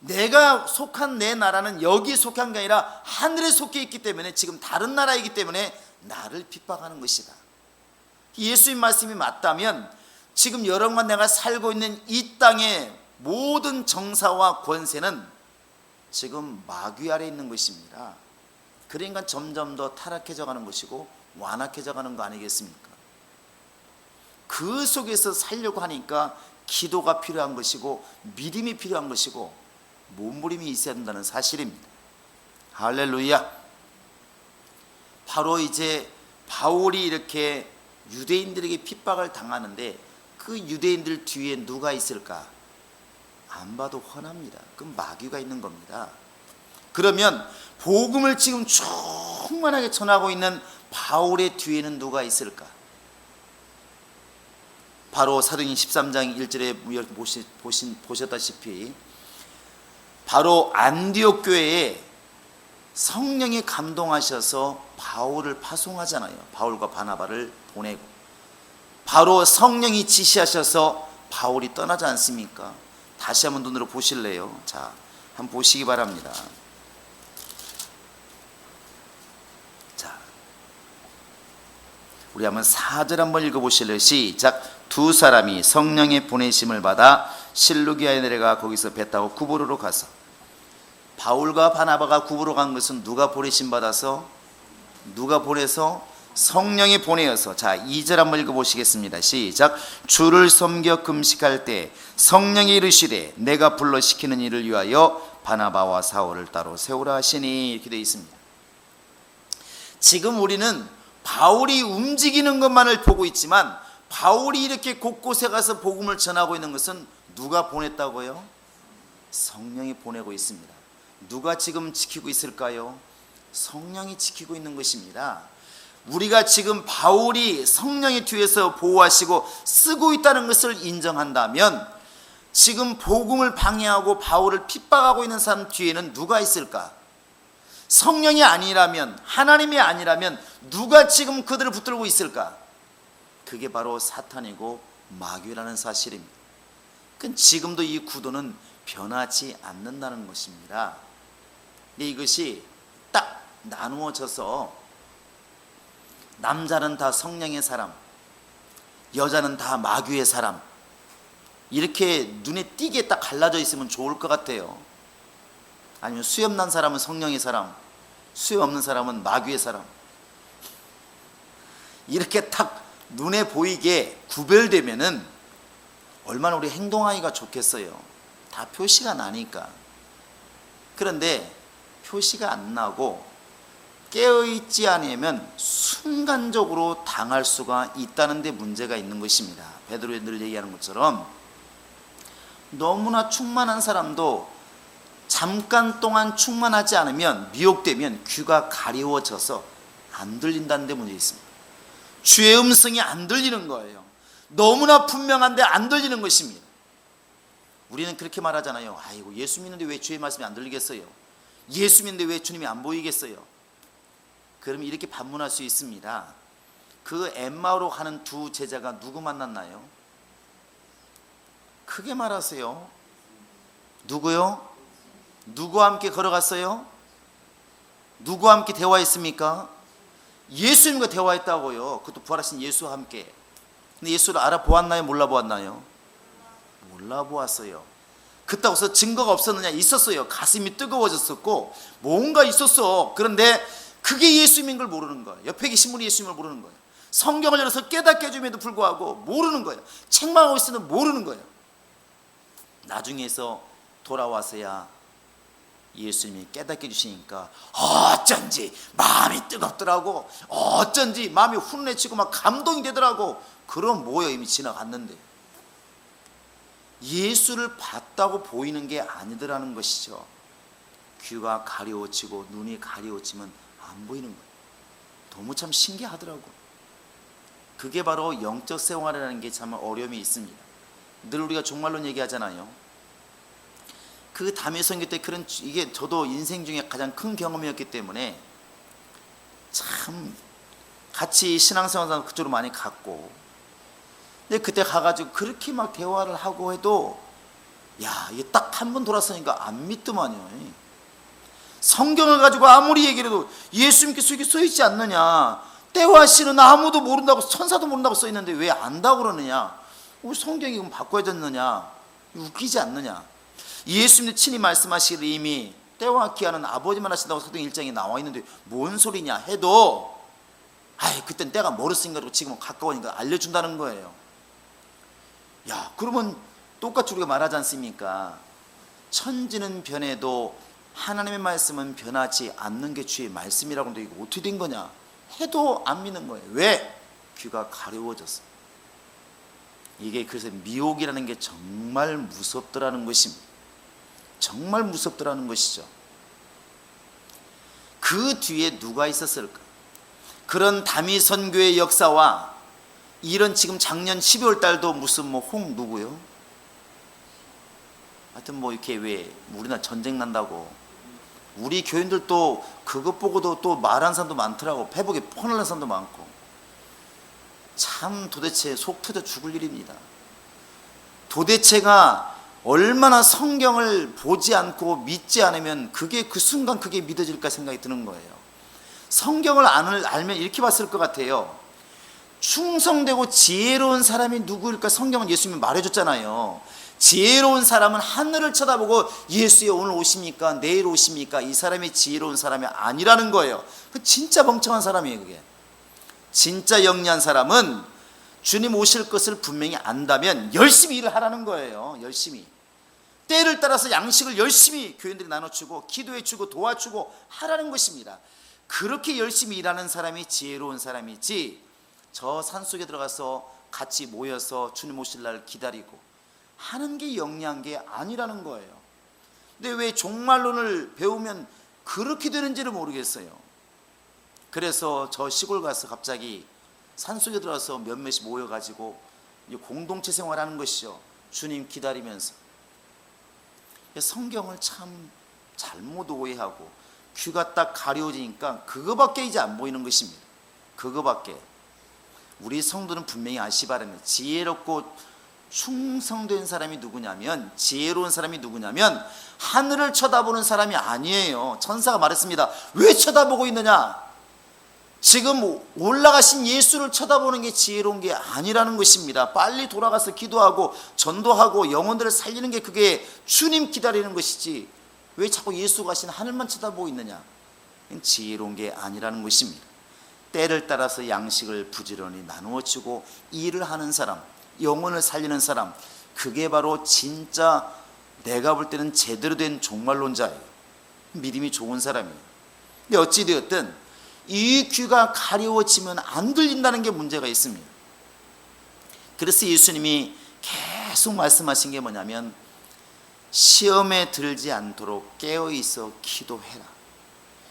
내가 속한 내 나라는 여기에 속한 게 아니라 하늘에 속해 있기 때문에 지금 다른 나라이기 때문에 나를 핍박하는 것이다. 예수님 말씀이 맞다면 지금 여러분과 내가 살고 있는 이 땅의 모든 정사와 권세는 지금 마귀 아래 있는 것입니다. 그러니까 점점 더 타락해져 가는 것이고 완악해져 가는 거 아니겠습니까? 그 속에서 살려고 하니까 기도가 필요한 것이고 믿음이 필요한 것이고 몸부림이 있어야 된다는 사실입니다. 할렐루야. 바로 이제 바울이 이렇게 유대인들에게 핍박을 당하는데 그 유대인들 뒤에 누가 있을까? 안 봐도 훤합니다. 그럼 마귀가 있는 겁니다. 그러면 복음을 지금 충만하게 전하고 있는 바울의 뒤에는 누가 있을까? 바로 사도행전 13장 1절에 보셨다시피 바로 안디옥 교회에 성령이 감동하셔서 바울을 파송하잖아요. 바울과 바나바를 보내고 바로 성령이 지시하셔서 바울이 떠나지 않습니까? 다시 한번 눈으로 보실래요? 자, 한번 보시기 바랍니다. 자, 우리 한번 4절 한번 읽어보실래요? 시작. 두 사람이 성령의 보내심을 받아 실루기아에 내려가 거기서 배 타고 구브로로 가서. 바울과 바나바가 구브로 간 것은 누가 보내심 받아서? 누가 보내서? 성령이 보내어서. 자, 2절 한번 읽어보시겠습니다. 시작. 주를 섬겨 금식할 때 성령이 이르시되 내가 불러 시키는 일을 위하여 바나바와 사울을 따로 세우라 하시니, 이렇게 되어 있습니다. 지금 우리는 바울이 움직이는 것만을 보고 있지만 바울이 이렇게 곳곳에 가서 복음을 전하고 있는 것은 누가 보냈다고요? 성령이 보내고 있습니다. 누가 지금 지키고 있을까요? 성령이 지키고 있는 것입니다. 우리가 지금 바울이 성령의 뒤에서 보호하시고 쓰고 있다는 것을 인정한다면 지금 복음을 방해하고 바울을 핍박하고 있는 사람 뒤에는 누가 있을까? 성령이 아니라면, 하나님이 아니라면 누가 지금 그들을 붙들고 있을까? 그게 바로 사탄이고 마귀라는 사실입니다. 그건 지금도 이 구도는 변하지 않는다는 것입니다. 근데 이것이 딱 나누어져서 남자는 다 성령의 사람, 여자는 다 마귀의 사람, 이렇게 눈에 띄게 딱 갈라져 있으면 좋을 것 같아요. 아니면 수염 난 사람은 성령의 사람, 수염 없는 사람은 마귀의 사람, 이렇게 딱 눈에 보이게 구별되면은 얼마나 우리 행동하기가 좋겠어요. 다 표시가 나니까. 그런데 표시가 안 나고 깨어있지 않으면 순간적으로 당할 수가 있다는 데 문제가 있는 것입니다. 베드로가 늘 얘기하는 것처럼 너무나 충만한 사람도 잠깐 동안 충만하지 않으면, 미혹되면 귀가 가리워져서 안 들린다는 데 문제 있습니다. 주의 음성이 안 들리는 거예요. 너무나 분명한데 안 들리는 것입니다. 우리는 그렇게 말하잖아요. 아이고, 예수 믿는데 왜 주의 말씀이 안 들리겠어요? 예수 믿는데 왜 주님이 안 보이겠어요? 그러면 이렇게 반문할 수 있습니다. 그 엠마오로 가는 두 제자가 누구 만났나요? 크게 말하세요. 누구요? 누구와 함께 걸어갔어요? 누구와 함께 대화했습니까? 예수님과 대화했다고요. 그것도 부활하신 예수와 함께. 근데 예수를 알아보았나요? 몰라보았나요? 몰라보았어요. 그렇다고 해서 증거가 없었느냐? 있었어요. 가슴이 뜨거워졌었고 뭔가 있었어. 그런데 그게 예수님인 걸 모르는 거예요. 옆에 계신 분이 예수님을 모르는 거예요. 성경을 열어서 깨닫게 해줌에도 불구하고 모르는 거예요. 책망하고 있으면 모르는 거예요. 나중에서 돌아와서야 예수님이 깨닫게 해주시니까 어쩐지 마음이 뜨겁더라고, 어쩐지 마음이 훈훈해지고 막 감동이 되더라고. 그럼 뭐예요? 이미 지나갔는데. 예수를 봤다고 보이는 게 아니더라는 것이죠. 귀가 가려워지고 눈이 가려워지면 안 보이는 거예요. 너무 참 신기하더라고. 그게 바로 영적 생활이라는 게 참 어려움이 있습니다. 늘 우리가 종말론 얘기하잖아요. 그 담임 선교 때 그런, 이게 저도 인생 중에 가장 큰 경험이었기 때문에 참 같이 신앙생활 그쪽으로 많이 갔고, 근데 그때 가가지고 그렇게 막 대화를 하고 해도 야, 이게 딱 한 번 돌았으니까 안 믿더만요. 성경을 가지고 아무리 얘기를 해도 예수님께서 이게 써있지 않느냐, 때와 시는 아무도 모른다고, 천사도 모른다고 써있는데 왜 안다고 그러느냐, 우리 성경이 그럼 바꿔졌느냐, 웃기지 않느냐. 예수님이 친히 말씀하시기를 이미 때와 기한은 아버지만 하신다고 사도행 1장에 나와 있는데 뭔 소리냐 해도, 아이 그땐 때가 멀었으니까 그러고 지금은 가까우니까 알려준다는 거예요. 야, 그러면 똑같이 우리가 말하지 않습니까? 천지는 변해도 하나님의 말씀은 변하지 않는 게 주의 말씀이라고 하는데 이거 어떻게 된 거냐 해도 안 믿는 거예요. 왜? 귀가 가려워졌어. 이게 그래서 미혹이라는 게 정말 무섭더라는 것입니다. 정말 무섭더라는 것이죠. 그 뒤에 누가 있었을까? 그런 다미 선교의 역사와 이런 지금 작년 12월 달도 무슨 누구요? 하여튼 이렇게 왜 우리나라 전쟁 난다고 우리 교인들도 그것 보고도 또 말하는 사람도 많더라고. 페북에 폰하는 사람도 많고. 참 도대체 속 터져 죽을 일입니다. 도대체가 얼마나 성경을 보지 않고 믿지 않으면 그게 그 순간 그게 믿어질까 생각이 드는 거예요. 성경을 알면 이렇게 봤을 것 같아요. 충성되고 지혜로운 사람이 누구일까? 성경은 예수님이 말해줬잖아요. 지혜로운 사람은 하늘을 쳐다보고 예수여 오늘 오십니까? 내일 오십니까? 이 사람이 지혜로운 사람이 아니라는 거예요. 그 진짜 멍청한 사람이에요. 그게 진짜 영리한 사람은 주님 오실 것을 분명히 안다면 열심히 일을 하라는 거예요. 열심히 때를 따라서 양식을 열심히 교인들이 나눠주고 기도해주고 도와주고 하라는 것입니다. 그렇게 열심히 일하는 사람이 지혜로운 사람이지, 저 산속에 들어가서 같이 모여서 주님 오실 날 기다리고 하는 게 영리한 게 아니라는 거예요. 근데 왜 종말론을 배우면 그렇게 되는지를 모르겠어요. 그래서 저 시골 가서 갑자기 산속에 들어가서 몇몇이 모여가지고 공동체 생활하는 것이죠. 주님 기다리면서. 성경을 참 잘못 오해하고 귀가 딱 가려워지니까 그거밖에 이제 안 보이는 것입니다. 그거밖에. 우리 성도는 분명히 아시기 바랍니다. 지혜롭고 충성된 사람이 누구냐면, 지혜로운 사람이 누구냐면 하늘을 쳐다보는 사람이 아니에요. 천사가 말했습니다. 왜 쳐다보고 있느냐? 지금 올라가신 예수를 쳐다보는 게 지혜로운 게 아니라는 것입니다. 빨리 돌아가서 기도하고 전도하고 영혼들을 살리는 게 그게 주님 기다리는 것이지, 왜 자꾸 예수 가신 하늘만 쳐다보고 있느냐? 지혜로운 게 아니라는 것입니다. 때를 따라서 양식을 부지런히 나누어 주고 일을 하는 사람, 영혼을 살리는 사람, 그게 바로 진짜 내가 볼 때는 제대로 된 종말론자예요. 믿음이 좋은 사람이에요. 근데 어찌되었든 이 귀가 가려워지면 안 들린다는 게 문제가 있습니다. 그래서 예수님이 계속 말씀하신 게 뭐냐면, 시험에 들지 않도록 깨어있어 기도해라.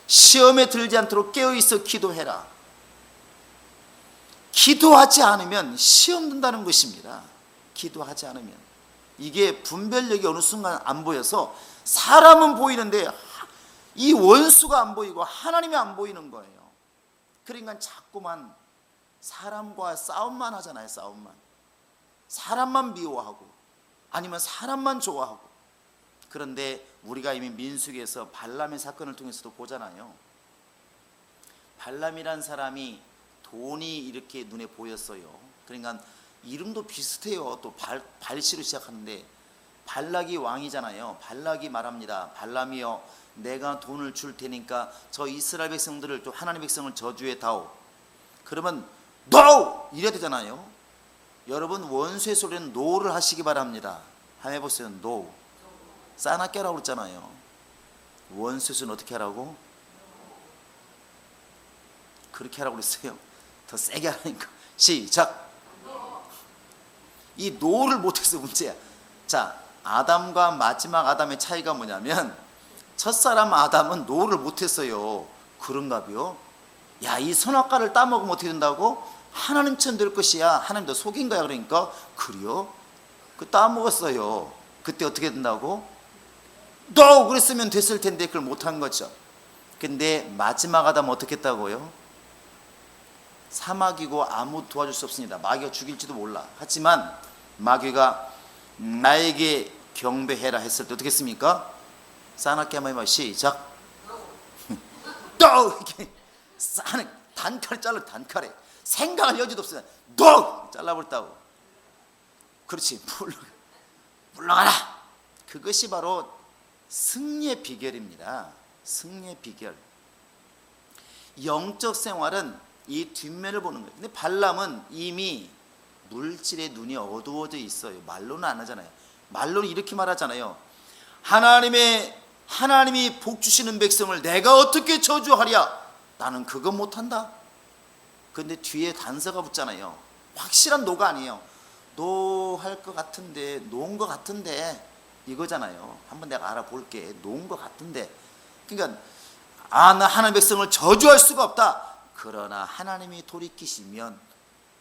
시험에 들지 않도록 깨어있어 기도해라. 기도하지 않으면 시험 든다는 것입니다. 기도하지 않으면. 이게 분별력이 어느 순간 안 보여서 사람은 보이는데 이 원수가 안 보이고 하나님이 안 보이는 거예요. 그러니까 자꾸만 사람과 싸움만 하잖아요. 싸움만. 사람만 미워하고 아니면 사람만 좋아하고. 그런데 우리가 이미 민수기에서 발람의 사건을 통해서도 보잖아요. 발람이란 사람이 돈이 이렇게 눈에 보였어요. 그러니까 이름도 비슷해요. 또 발시로 시작하는데 발락이 왕이잖아요. 발락이 말합니다. 발람이여, 내가 돈을 줄 테니까 저 이스라엘 백성들을, 또 하나님의 백성을 저주해 다오. 그러면 NO! 이래야 되잖아요. 여러분, 원수의 소리는 NO를 하시기 바랍니다. 한번 해보세요. NO. 싸납게 하라고 그랬잖아요. 원수의 소리는 어떻게 하라고? 그렇게 하라고 그랬어요. 더 세게 하니까. 시작. 이 NO를 못해서 문제야. 자, 아담과 마지막 아담의 차이가 뭐냐면, 첫사람 아담은 NO를 못했어요. 그런가요? 야, 이 선악과를 따먹으면 어떻게 된다고? 하나님 천 될 것이야. 하나님 너 속인 거야. 그러니까 그래요? 그 따먹었어요. 그때 어떻게 된다고? NO! 그랬으면 됐을 텐데 그걸 못한 거죠. 근데 마지막 아담은 어떻게 했다고요? 사마귀고 아무 도와줄 수 없습니다. 마귀가 죽일지도 몰라. 하지만 마귀가 나에게 경배해라 했을 때 어떻게 했습니까? 싸납게 한번 해봐. 시작. 또 이렇게 싸는 단칼에 잘라. 단칼에 생각할 여지도 없어요. 또 잘라버렸다고. 그렇지. 물러가라. 그것이 바로 승리의 비결입니다. 승리의 비결. 영적 생활은 이 뒷면을 보는 거예요. 근데 발람은 이미 물질의 눈이 어두워져 있어요. 말로는 안 하잖아요. 말로는 이렇게 말하잖아요. 하나님이 복 주시는 백성을 내가 어떻게 저주하랴? 나는 그거 못한다. 근데 뒤에 단서가 붙잖아요. 확실한 노가 아니에요. 노할 것 같은데, 노은 것 같은데 이거잖아요. 한번 내가 알아볼게. 노은 것 같은데. 그러니까 나 하나님의 백성을 저주할 수가 없다. 그러나 하나님이 돌이키시면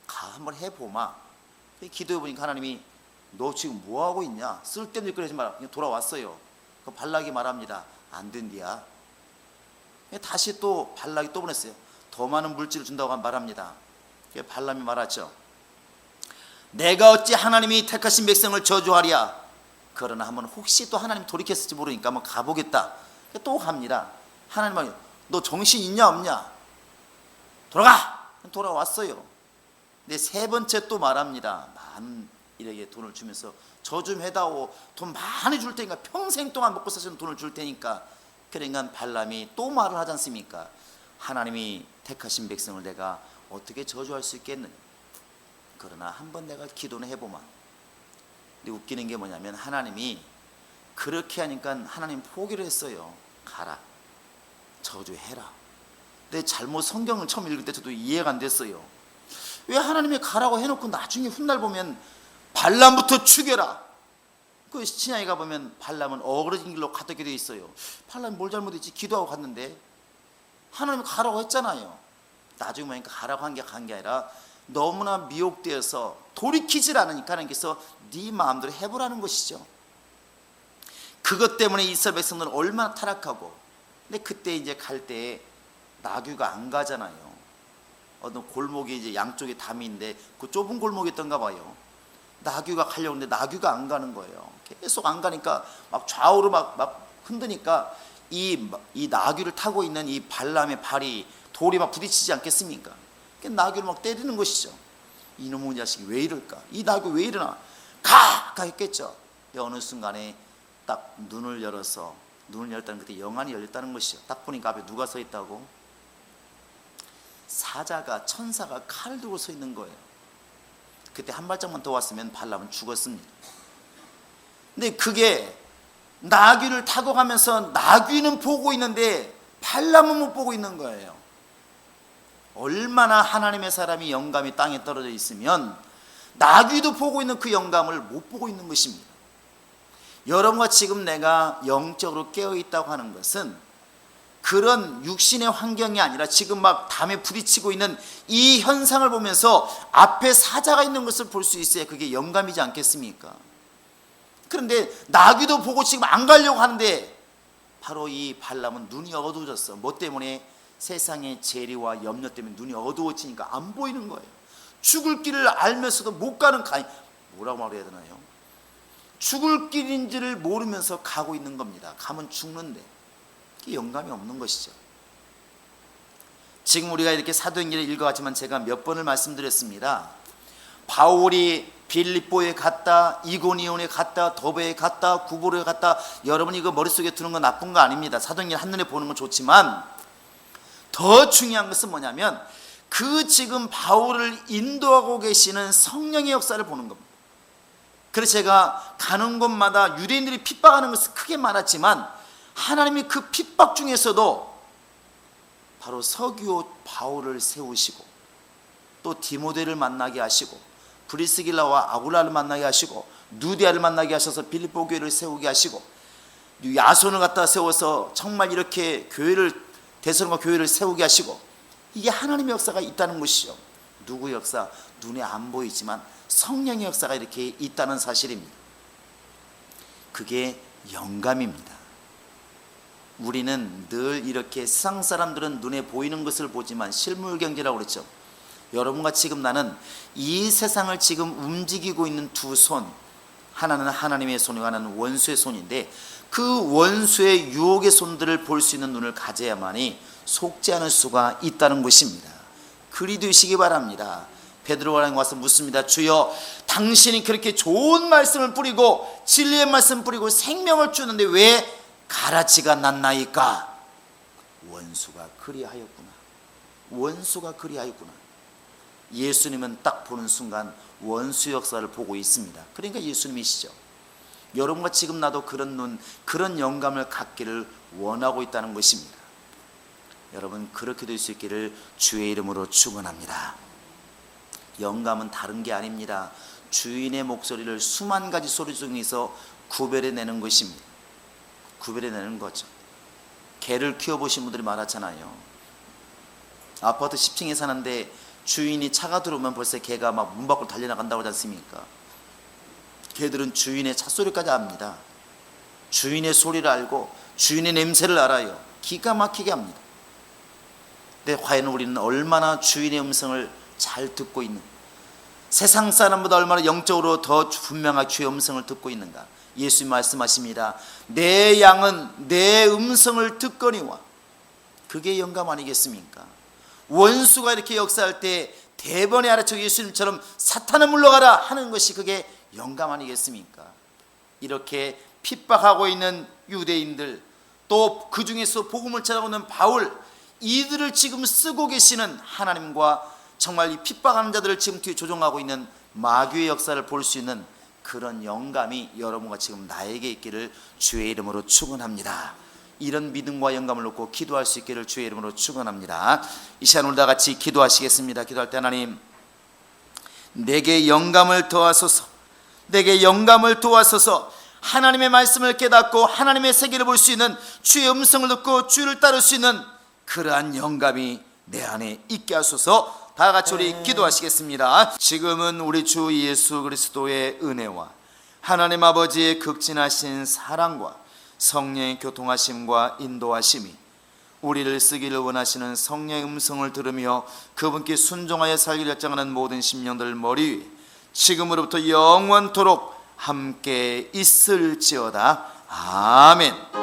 한번 해보마. 기도해보니까 하나님이 너 지금 뭐하고 있냐? 쓸데없는 짓거리 하지 마라. 그냥 돌아왔어요. 그 발락이 말합니다. 안 된디야. 다시 또 발락이 또 보냈어요. 더 많은 물질을 준다고 말합니다. 발람이 말하죠. 내가 어찌 하나님이 택하신 백성을 저주하랴? 그러나 한번 혹시 또 하나님 돌이켰을지 모르니까 한번 가보겠다. 또 갑니다. 하나님 말이요. 너 정신 있냐 없냐? 돌아가! 돌아왔어요. 근데 세 번째 또 말합니다. 많은 일에게 돈을 주면서 저 좀 해다오. 돈 많이 줄 테니까 평생 동안 먹고 사시는 돈을 줄 테니까. 그러니까 발람이 또 말을 하지 않습니까? 하나님이 택하신 백성을 내가 어떻게 저주할 수 있겠느냐? 그러나 한번 내가 기도는 해보마. 근데 웃기는 게 뭐냐면 하나님이 그렇게 하니까 하나님 포기를 했어요. 가라. 저주해라. 근데 잘못 성경을 처음 읽을 때 저도 이해가 안 됐어요. 왜 하나님이 가라고 해놓고 나중에 훗날 보면 발람부터 죽여라. 그 신약에 가보면 발람은 어그러진 길로 갔다게 돼 있어요. 발람이 뭘 잘못했지? 기도하고 갔는데 하나님이 가라고 했잖아요. 나중에 보니까 가라고 한 게 아니라 너무나 미혹되어서 돌이키질 않으니까 하나님께서 네 마음대로 해보라는 것이죠. 그것 때문에 이스라엘 백성들은 얼마나 타락하고. 근데 그때 이제 갈 때 나귀가 안 가잖아요. 어떤 골목이 이제 양쪽에 담이 있는데 그 좁은 골목이었던가 봐요. 나귀가 가려고 하는데 나귀가 안 가는 거예요. 계속 안 가니까 막 좌우로 막 흔드니까 이 나귀를 타고 있는 이 발람의 발이 돌이 막 부딪히지 않겠습니까? 나귀를 막 때리는 것이죠. 이놈의 자식이 왜 이럴까? 이 나귀 왜 이러나? 가 했겠죠. 어느 순간에 딱 눈을 열었다는 그때 영안이 열렸다는 것이죠. 딱 보니까 앞에 누가 서 있다고? 천사가 칼을 들고 서 있는 거예요. 그때 한 발짝만 더 왔으면 발람은 죽었습니다. 근데 그게 나귀를 타고 가면서 나귀는 보고 있는데 발람은 못 보고 있는 거예요. 얼마나 하나님의 사람이 영감이 땅에 떨어져 있으면 나귀도 보고 있는 그 영감을 못 보고 있는 것입니다. 여러분과 지금 내가 영적으로 깨어 있다고 하는 것은 그런 육신의 환경이 아니라 지금 막 담에 부딪히고 있는 이 현상을 보면서 앞에 사자가 있는 것을 볼 수 있어야 그게 영감이지 않겠습니까? 그런데 나귀도 보고 지금 안 가려고 하는데 바로 이 발람은 눈이 어두워졌어. 뭐 때문에? 세상의 재리와 염려 때문에 눈이 어두워지니까 안 보이는 거예요. 죽을 길을 알면서도 못 가는 뭐라고 말해야 되나요? 죽을 길인지를 모르면서 가고 있는 겁니다. 가면 죽는데 그게 영감이 없는 것이죠. 지금 우리가 이렇게 사도행전을 읽어왔지만 제가 몇 번을 말씀드렸습니다. 바울이 빌립보에 갔다, 이고니온에 갔다, 더베에 갔다, 구보로에 갔다. 여러분이 이거 머릿속에 드는 건 나쁜 거 아닙니다. 사도행전 한눈에 보는 건 좋지만 더 중요한 것은 뭐냐면 그 지금 바울을 인도하고 계시는 성령의 역사를 보는 겁니다. 그래서 제가 가는 곳마다 유대인들이 핍박하는 것은 크게 많았지만 하나님이 그 핍박 중에서도 바로 서기오 바울을 세우시고 또 디모데를 만나게 하시고 브리스길라와 아굴라를 만나게 하시고 누디아를 만나게 하셔서 빌립보 교회를 세우게 하시고 야손을 갖다 세워서 정말 이렇게 대선과 교회를 세우게 하시고 이게 하나님의 역사가 있다는 것이죠. 누구의 역사? 눈에 안 보이지만 성령의 역사가 이렇게 있다는 사실입니다. 그게 영감입니다. 우리는 늘 이렇게 세상 사람들은 눈에 보이는 것을 보지만 실물경제라고 그랬죠. 여러분과 지금 나는 이 세상을 지금 움직이고 있는 두 손, 하나는 하나님의 손이고 하나는 원수의 손인데, 그 원수의 유혹의 손들을 볼 수 있는 눈을 가져야만이 속지 않을 수가 있다는 것입니다. 그리 되시기 바랍니다. 베드로가 와서 묻습니다. 주여, 당신이 그렇게 좋은 말씀을 뿌리고 진리의 말씀 뿌리고 생명을 주는데 왜 가라지가 났나이까? 원수가 그리하였구나. 원수가 그리하였구나. 예수님은 딱 보는 순간 원수 역사를 보고 있습니다. 그러니까 예수님이시죠. 여러분과 지금 나도 그런 눈, 그런 영감을 갖기를 원하고 있다는 것입니다. 여러분, 그렇게 될 수 있기를 주의 이름으로 축원합니다. 영감은 다른 게 아닙니다. 주인의 목소리를 수만 가지 소리 중에서 구별해내는 것입니다. 구별해내는 거죠. 개를 키워보신 분들이 많았잖아요. 아파트 10층에 사는데 주인이 차가 들어오면 벌써 개가 막 문 밖으로 달려나간다고 하지 않습니까? 개들은 주인의 찻소리까지 압니다. 주인의 소리를 알고 주인의 냄새를 알아요. 기가 막히게 합니다. 근데 과연 우리는 얼마나 주인의 음성을 잘 듣고 있는, 세상 사람보다 얼마나 영적으로 더 분명하게 주의 음성을 듣고 있는가? 예수님 말씀하십니다. 내 양은 내 음성을 듣거니와. 그게 영감 아니겠습니까? 원수가 이렇게 역사할 때 대번에 알아쳐 예수님처럼 사탄을 물러가라 하는 것이 그게 영감 아니겠습니까? 이렇게 핍박하고 있는 유대인들, 또 그 중에서 복음을 전하고 있는 바울, 이들을 지금 쓰고 계시는 하나님과 정말 이 핍박하는 자들을 지금 뒤에 조종하고 있는 마귀의 역사를 볼 수 있는 그런 영감이 여러분과 지금 나에게 있기를 주의 이름으로 축원합니다. 이런 믿음과 영감을 놓고 기도할 수 있기를 주의 이름으로 축원합니다. 이 시간 오늘 다 같이 기도하시겠습니다. 기도할 때 하나님, 내게 영감을 더하소서. 내게 영감을 도와소서. 하나님의 말씀을 깨닫고 하나님의 세계를 볼 수 있는 주의 음성을 듣고 주를 따를 수 있는 그러한 영감이 내 안에 있게 하소서. 다 같이 우리 기도하시겠습니다. 지금은 우리 주 예수 그리스도의 은혜와 하나님 아버지의 극진하신 사랑과 성령의 교통하심과 인도하심이 우리를 쓰기를 원하시는 성령의 음성을 들으며 그분께 순종하여 살기를 결정하는 모든 심령들 머리 위에 지금으로부터 영원토록 함께 있을지어다. 아멘.